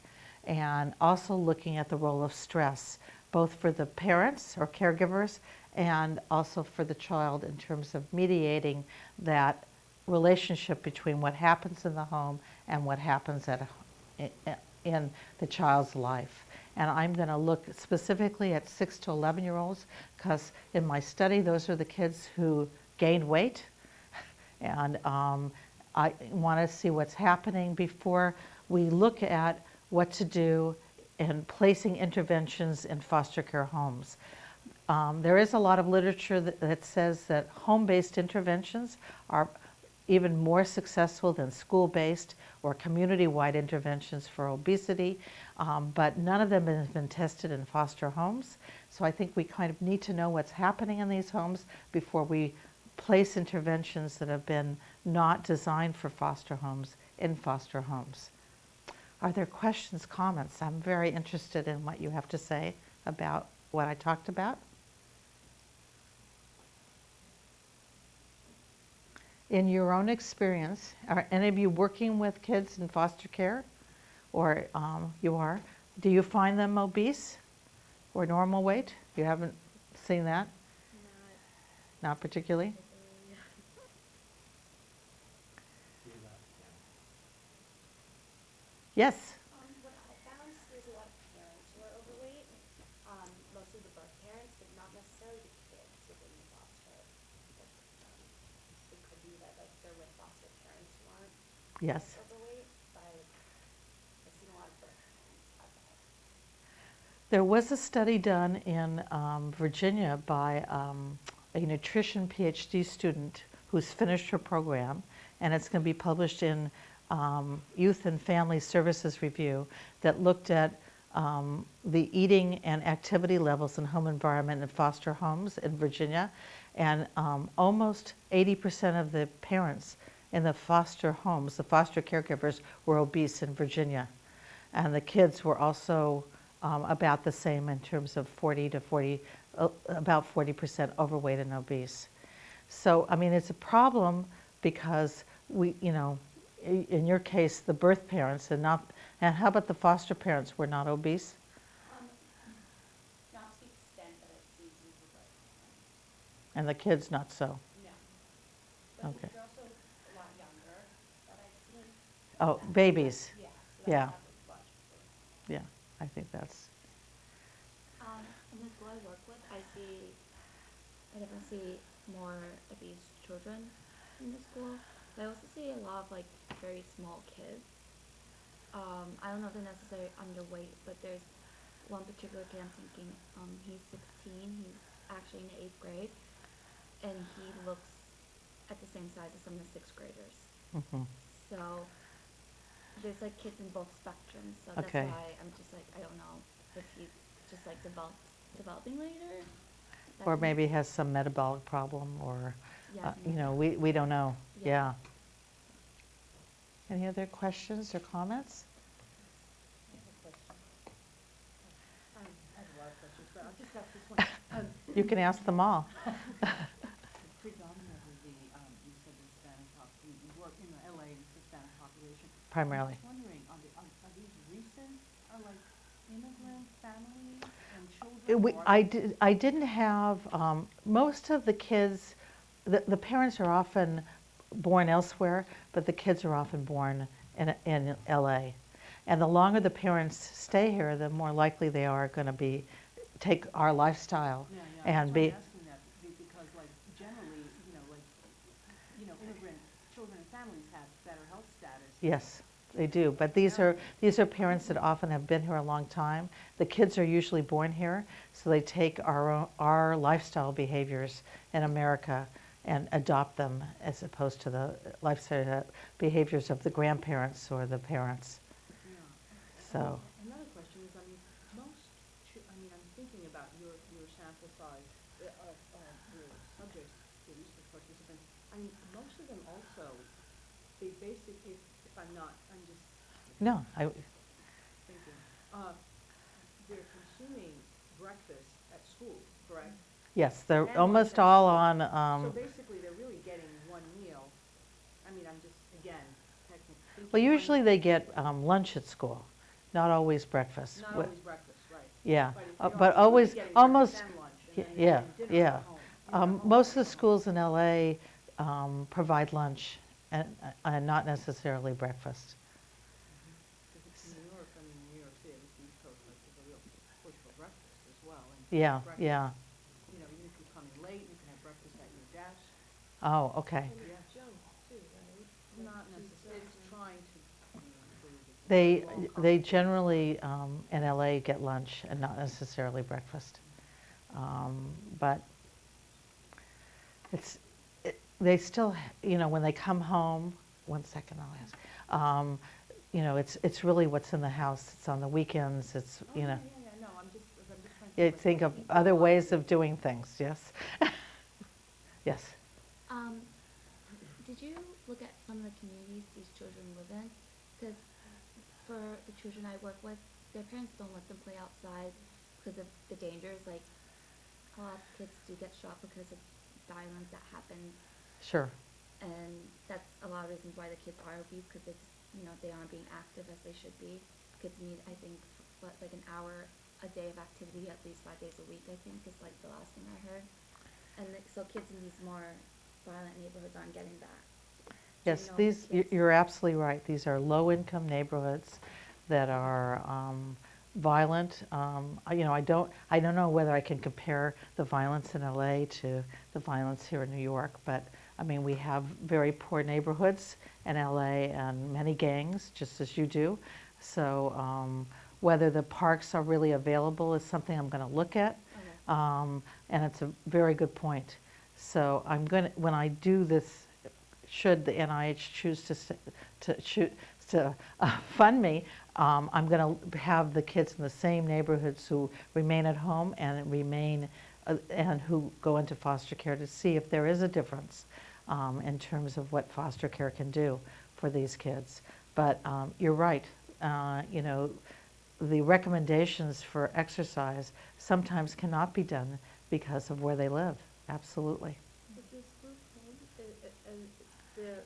And also looking at the role of stress, both for the parents or caregivers and also for the child in terms of mediating that relationship between what happens in the home and what happens in the child's life. And I'm going to look specifically at 6 to 11-year-olds because in my study, those are the kids who gained weight. And I want to see what's happening before we look at what to do in placing interventions in foster care homes. There is a lot of literature that says that home-based interventions are even more successful than school-based or community-wide interventions for obesity, but none of them have been tested in foster homes. So I think we kind of need to know what's happening in these homes before we place interventions that have been not designed for foster homes in foster homes. Are there questions, comments? I'm very interested in what you have to say about what I talked about. In your own experience, are any of you working with kids in foster care? Or you are? Do you find them obese or normal weight? You haven't seen that? Not particularly? Yes? What I found is there's a lot of parents who are overweight, mostly the birth parents, but not necessarily the kids within the foster system. It could be that like they're with foster parents who aren't Yes. overweight, but I've seen a lot of birth parents have that. There was a study done in Virginia by a nutrition Ph.D. student who's finished her program, and it's going to be published in Youth and Family Services Review, that looked at the eating and activity levels in home environment in foster homes in Virginia, and almost 80% of the parents in the foster homes, the foster caregivers, were obese in Virginia. And the kids were also about the same in terms of about 40% overweight and obese. So, I mean, it's a problem because in your case, the birth parents and how about the foster parents were not obese? Not to the extent that I've seen some of the birth parents. And the kids not so? No. But Okay. they're also a lot younger that I've seen. Oh, babies. Yeah. So Yeah. that's not as much. Yeah, I think that's. In the school I work with, I definitely see more obese children in the school. But I also see a lot of like very small kids. I don't know if they're necessarily underweight, but there's one particular kid I'm thinking, he's 16, he's actually in the 8th grade, and he looks at the same size as some of the 6th graders. Mm-hmm. So there's like kids in both spectrums, so that's Okay. why I'm just like, I don't know if he's just like developing later. That Or can- maybe has some metabolic problem, or, Yeah. you know, we don't know. Yeah. Yeah. Any other questions or comments? I have a question. I have a lot of questions, but I'll just ask this one. You can ask them all. Predominantly you said the Hispanic you work in the LA Hispanic population. Primarily. I'm just wondering, are these recent, like immigrant families and children? Or I didn't have, most of the kids, the parents are often born elsewhere, but the kids are often born in LA. And the longer the parents stay here, the more likely they are going to take our lifestyle Yeah, and that's why be. I'm asking that, because like generally, immigrant children and families have better health status. Yes, they do. But these are parents that often have been here a long time. The kids are usually born here, so they take our lifestyle behaviors in America and adopt them, as opposed to the lifestyle behaviors of the grandparents or the parents. Yeah. So. Another question is, I'm thinking about your sample size of your subjects, the research participants. Most of them also, they basically, if I'm not, I'm just No, thinking, they're consuming breakfast at school, correct? yes, they're And almost lunch at all school. on. So basically, they're really getting one meal. I'm just, again, technically. Well, usually they get lunch at school, not always breakfast. Not always breakfast, right. Yeah, But if they are, but so always, they're getting almost, breakfast and lunch, and then they're yeah, getting dinner yeah. at home, dinner at Most of home. the schools in LA provide lunch and not necessarily breakfast. If it's in New York, New York City, it's the East Coast, like, there's a real push for breakfast as well. And Yeah, breakfast, yeah. You can come in late, you can have breakfast at your desk. Oh, okay. Yeah. Junk too, right? Not necessarily, it's trying to improve it. They generally in LA get lunch and not necessarily breakfast. But they still, when they come home, 1 second, I'll ask. It's really what's in the house. It's on the weekends. It's, Oh, yeah, no, I'm just trying to. you think of other ways of doing things, yes? Yes. Did you look at some of the communities these children live in? Because for the children I work with, their parents don't let them play outside because of the dangers. Like, a lot of kids do get shot because of violence that happens, Sure. and that's a lot of reasons why the kids are obese, because they aren't being active as they should be. Kids need, I think, like an hour a day of activity at least 5 days a week, I think, is like the last thing I heard. And so kids in these more violent neighborhoods aren't getting that. Yes, know if the kids- you're absolutely right. These are low-income neighborhoods that are violent. I don't know whether I can compare the violence in LA to the violence here in New York, but I mean, we have very poor neighborhoods in LA and many gangs, just as you do. So whether the parks are really available is something I'm going to look at. Okay. And it's a very good point. So when I do this, should the NIH choose to fund me, I'm going to have the kids in the same neighborhoods who remain at home and who go into foster care to see if there is a difference in terms of what foster care can do for these kids. But you're right. The recommendations for exercise sometimes cannot be done because of where they live. Absolutely. But this group home, and the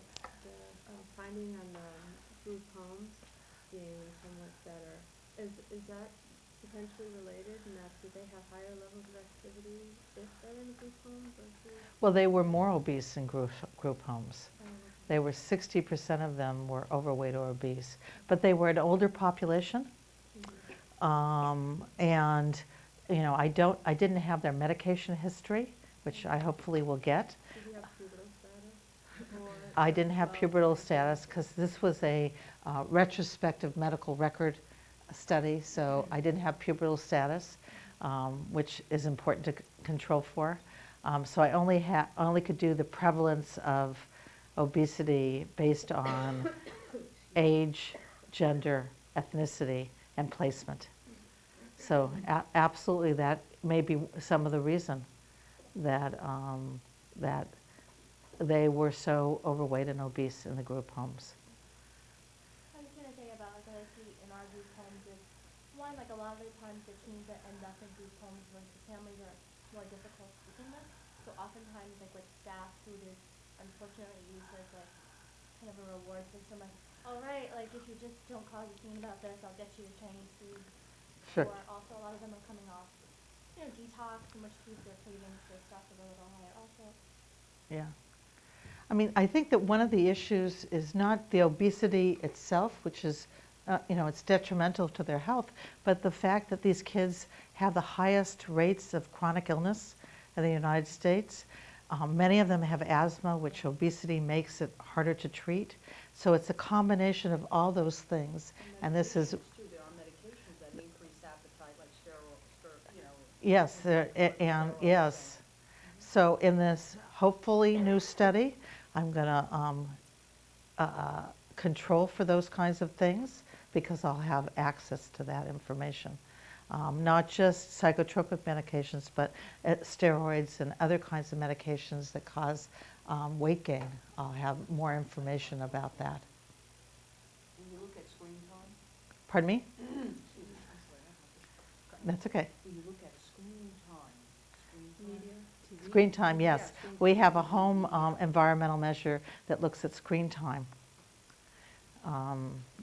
finding on the group homes being somewhat better, is that potentially related in that do they have higher levels of activity if they're in group homes versus? Well, they were more obese in group homes. Okay. They were 60% of them were overweight or obese, but they were an older population. And I didn't have their medication history, which I hopefully will get. Did you have pubertal status? Or I didn't have well, pubertal status because this was a retrospective medical record study, so I didn't have pubertal status, which is important to control for. So I only could do the prevalence of obesity based on age, gender, ethnicity, and placement. So absolutely, that may be some of the reason that, that they were so overweight and obese in the group homes. I was gonna say about like what I see in our group homes is one, like a lot of the times the teens that end up in group homes versus families are more difficult to begin with. So oftentimes like with staff, food is unfortunately used as like kind of a reward system. Like, all right, like if you just don't call your teen about this, I'll get you your Chinese food. Sure. Or also a lot of them are coming off, detox, in which case their cravings for stuff is a little higher also. Yeah. I mean, I think that one of the issues is not the obesity itself, which is, it's detrimental to their health, but the fact that these kids have the highest rates of chronic illness in the United States. Many of them have asthma, which obesity makes it harder to treat. So it's a combination of all those things. And this is, Medications too, there are medications that increase appetite, like yes, and yes. So in this hopefully new study, I'm going to control for those kinds of things because I'll have access to that information. Not just psychotropic medications, but steroids and other kinds of medications that cause weight gain. I'll have more information about that. When you look at screen time, Pardon me? excuse me, I'm sorry, I have to. That's okay. When you look at screen time, Media, TV. Screen time, yes. Yeah, screen We time. have a home environmental measure that looks at screen time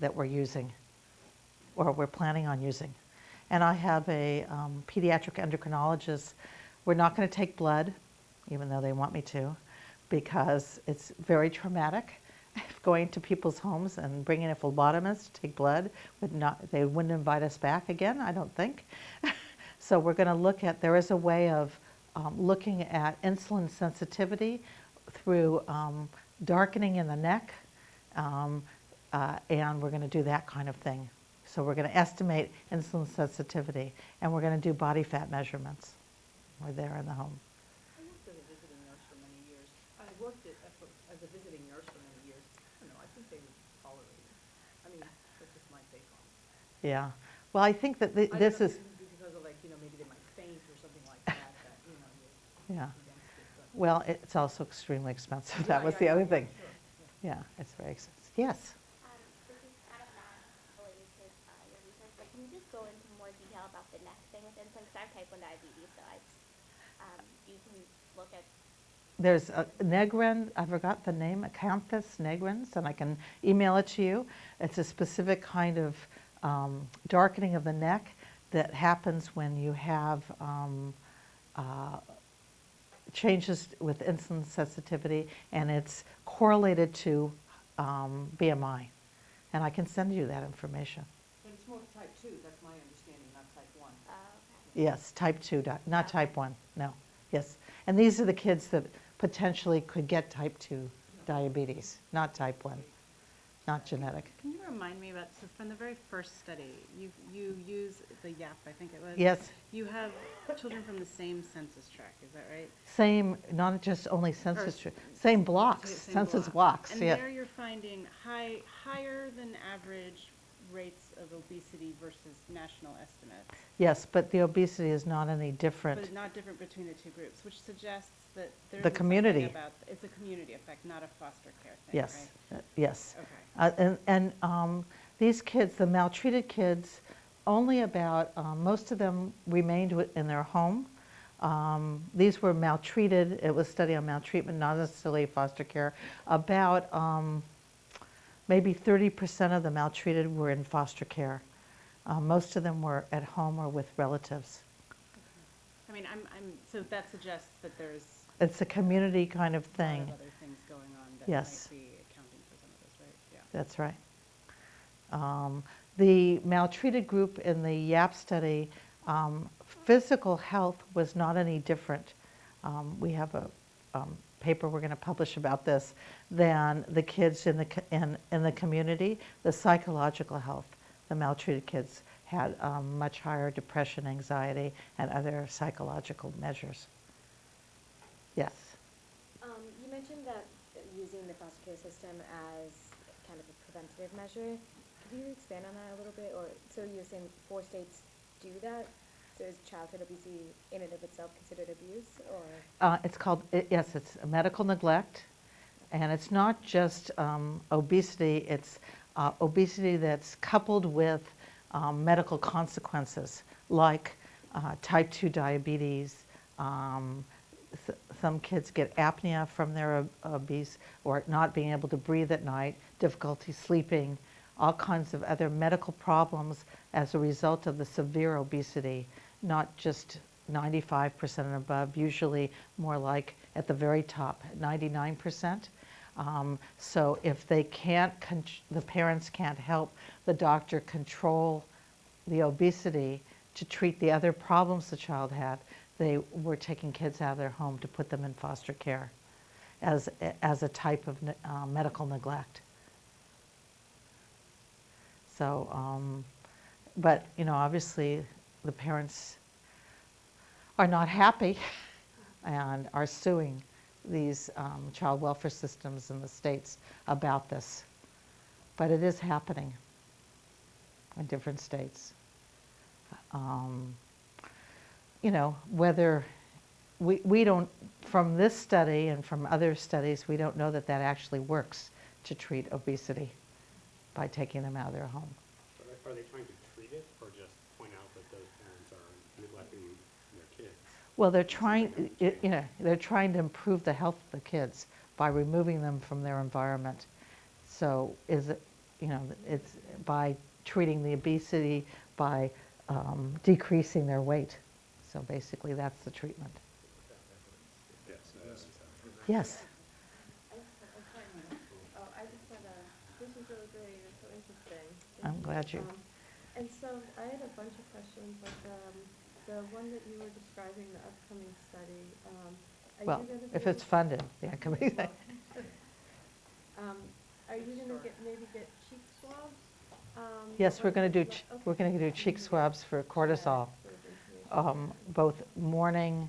that we're using, or we're planning on using. And I have a pediatric endocrinologist. We're not going to take blood, even though they want me to, because it's very traumatic going to people's homes and bringing a phlebotomist to take blood. They wouldn't invite us back again, I don't think. So we're going to look at, there is a way of looking at insulin sensitivity through darkening in the neck, and we're going to do that kind of thing. So we're going to estimate insulin sensitivity, and we're going to do body fat measurements. We're there in the home. I worked as a visiting nurse for many years. I worked as a visiting nurse for many years. I don't know, I think they would tolerate it. I mean, that's just my take on it. Yeah. Well, I think that I don't this know is, if it's because of like, maybe they might faint or something like that, you're yeah. against it, but. Well, it's also extremely expensive. Yeah, That was yeah, the yeah, other yeah, thing. sure, Yeah, it's very expensive. Yes. This is kind of not related to your research, but can you just go into more detail about the neck thing with insulin? Because I have type 1 diabetes, so you can look at. There's a Negrin, I forgot the name, Acanthus nigrans, and I can email it to you. It's a specific kind of darkening of the neck that happens when you have changes with insulin sensitivity, and it's correlated to BMI. And I can send you that information. But it's more type 2, that's my understanding, not type 1. Okay. Yes, type 2, not type 1, no. Yes. And these are the kids that potentially could get type 2 diabetes, not type 1, not genetic. Can you remind me about, so from the very first study, you use the YAP, I think it was? Yes. You have children from the same census tract, is that right? Same, not just only census, same blocks, Same census block. blocks, And yeah. there you're finding higher than average rates of obesity versus national estimates. Yes, but the obesity is not any But different. it's not different between the two groups, which suggests that there's The community. it's a community effect, not a foster care thing, right? Yes, yes. Okay. And these kids, the maltreated kids, only about, most of them remained in their home. These were maltreated. It was a study on maltreatment, not necessarily foster care. About maybe 30% of the maltreated were in foster care. Most of them were at home or with relatives. I mean, so that suggests that there's It's a community kind of a lot thing. of other things going on that Yes. might be accounting for some of this, right? Yeah. That's right. The maltreated group in the YAP study, physical health was not any different. We have a paper we're going to publish about this than the kids in the community. The psychological health, the maltreated kids had much higher depression, anxiety, and other psychological measures. Yes. You mentioned that using the foster care system as kind of a preventative measure. Could you expand on that a little bit? Or so you're saying 4 states do that? So is childhood obesity in and of itself considered abuse, or? It's called, yes, it's medical neglect. And it's not just obesity, it's obesity that's coupled with medical consequences, like type 2 diabetes. Some kids get apnea from their obese, or not being able to breathe at night, difficulty sleeping, all kinds of other medical problems as a result of the severe obesity, not just 95% and above, usually more like at the very top, 99%. So if they can't, the parents can't help the doctor control the obesity to treat the other problems the child had, they were taking kids out of their home to put them in foster care as a type of medical neglect. So, but obviously the parents are not happy and are suing these child welfare systems in the states about this. But it is happening in different states. Whether we don't, from this study and from other studies, we don't know that that actually works to treat obesity by taking them out of their home. Are they trying to treat it or just point out that those parents are neglecting their kids? Well, they're trying to improve the health of the kids by removing them from their environment. So it's by treating the obesity, by decreasing their weight. So basically, that's the treatment. Yes. Oh, I just had this is really great and so interesting. I'm glad you. And so I had a bunch of questions, like the one that you were describing, the upcoming study. Well, if it's funded, the upcoming study. Are you going to maybe get cheek swabs? Yes, we're going to do cheek swabs for cortisol, both morning,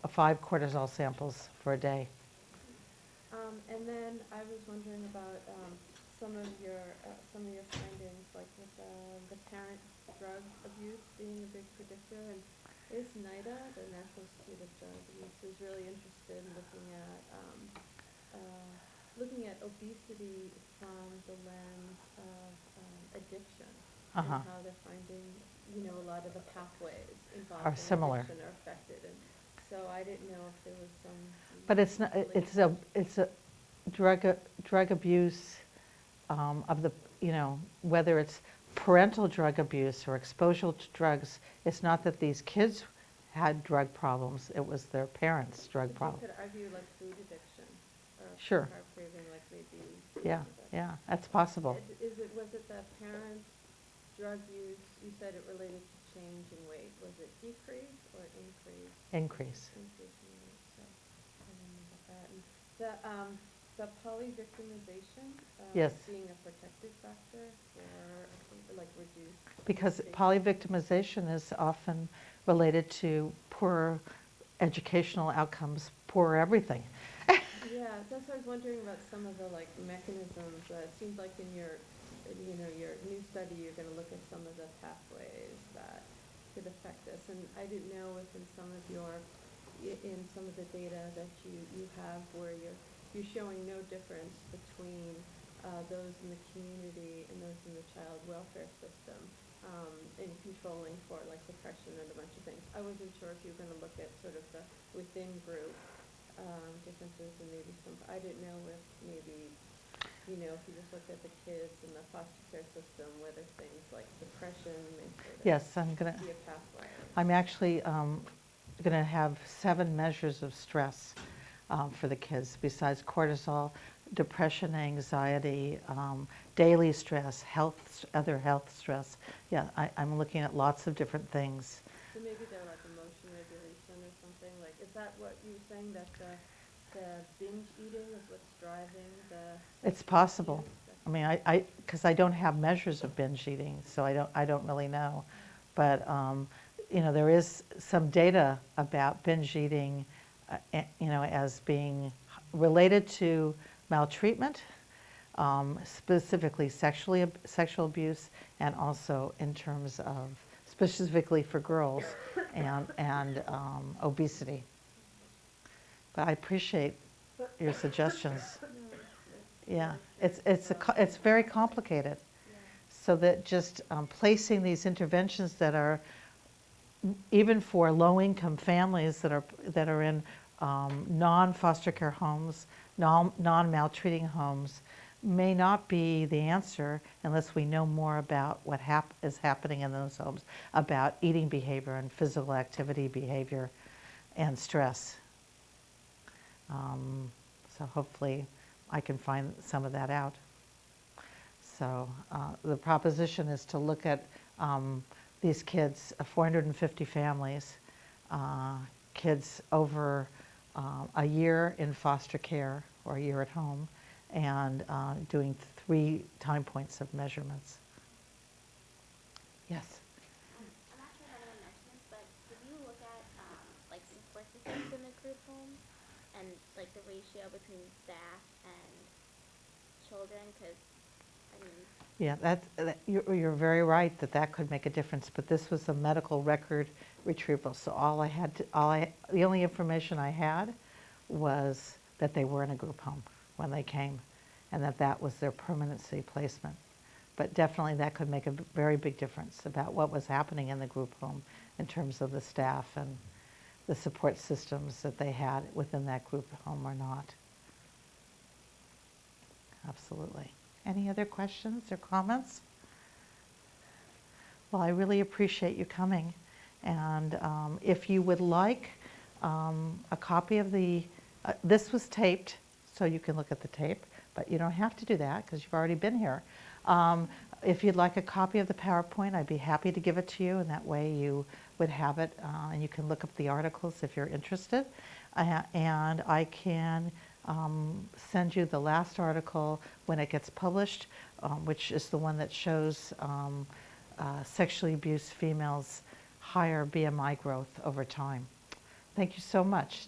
5 cortisol samples for a day. And then I was wondering about some of your findings, like with the parent drug abuse being a big predictor. And is NIDA, the National Institute of Drug Abuse, is really interested in looking at obesity from the lens of addiction, and how they're finding, a lot of the pathways involved Are in similar. addiction are affected. And so I didn't know if there was some. But it's a drug abuse of the, whether it's parental drug abuse or exposure to drugs. It's not that these kids had drug problems, it was their parents' drug problems. You could argue like food addiction or Sure. carb craving, like maybe. Yeah, that's possible. Was it the parents' drug use? You said it related to change in weight. Was it decrease or increase? Increase. Increase in weight. So I don't know about that. And the polyvictimization Yes. being a protective factor for like reduced. Because safety. polyvictimization is often related to poor educational outcomes, poor everything. Yeah, that's what I was wondering about some of the like mechanisms. It seems like in your new study, you're going to look at some of the pathways that could affect this. And I didn't know if in some of the data that you have where you're showing no difference between those in the community and those in the child welfare system in controlling for like depression and a bunch of things. I wasn't sure if you were going to look at sort of the within group differences and maybe some. I didn't know if maybe if you just looked at the kids in the foster care system, whether things like depression may sort of Yes, be a pathway. I'm actually going to have 7 measures of stress for the kids, besides cortisol, depression, anxiety, daily stress, other health stress. Yeah, I'm looking at lots of different things. So maybe they're like emotion regulation or something. Like, is that what you were saying, that the binge eating is what's driving the? It's possible. I mean, because I don't have measures of binge eating, so I don't really know. But there is some data about binge eating, as being related to maltreatment, specifically sexual abuse, and also in terms of specifically for girls, and obesity. But I appreciate your suggestions. Yeah, it's very complicated. So that just placing these interventions that are even for low-income families that are in non-foster care homes, non-maltreating homes, may not be the answer unless we know more about what is happening in those homes, about eating behavior and physical activity behavior and stress. So hopefully I can find some of that out. So the proposition is to look at these kids, 450 families, kids over a year in foster care or a year at home, and doing 3 time points of measurements. Yes? I'm not sure if anyone mentioned this, but did you look at like support systems in the group homes and like the ratio between staff and children? Because I mean, Yeah, you're very right that could make a difference, but this was a medical record retrieval, so the only information I had was that they were in a group home when they came, and that was their permanency placement. But definitely that could make a very big difference about what was happening in the group home in terms of the staff and the support systems that they had within that group home or not. Absolutely. Any other questions or comments? Well, I really appreciate you coming. And if you would like a copy of this was taped, so you can look at the tape, but you don't have to do that because you've already been here. If you'd like a copy of the PowerPoint, I'd be happy to give it to you, and that way you would have it, and you can look up the articles if you're interested. And I can send you the last article when it gets published, which is the one that shows sexually abused females' higher BMI growth over time. Thank you so much.